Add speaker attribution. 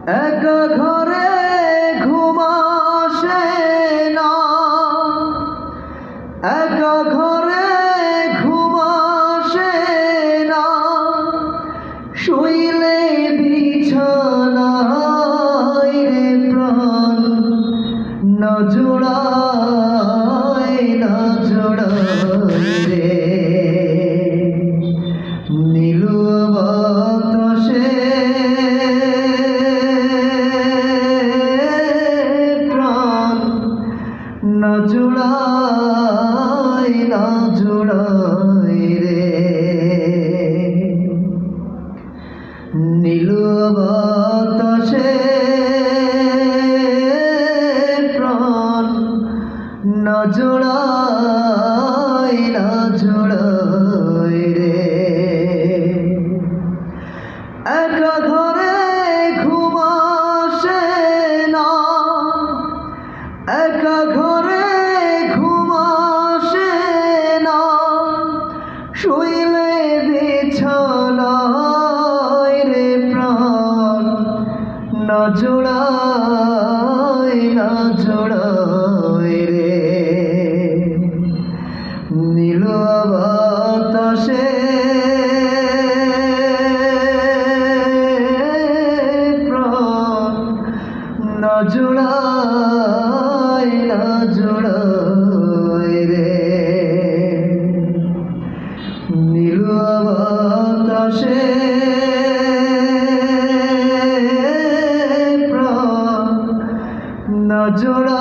Speaker 1: একা ঘরে ঘুম আসে না, একা ঘরে ঘুম আসে না, শুইলে বিছানায় রে প্রাণ না জোড়ায় না জোড়ায় রে। নীল বাতাসে প্রাণ না জোড়ায় না জোড়ায় রে। নীল বাতাসে প্রাণ না জোড়ায় না জোড়ায় রে। একা ঘরে ঘুম আসে না, একা ঘরে ঘুম আসে না, শুইলে বিছানায় রে প্রাণ না জোড়ায় না জোড়ায় রে। নীল বাতাসে প্রাণ না জোড়ায় না জোড়ায় রে। নীল বাতাসে প্রাণ না জোড়ায়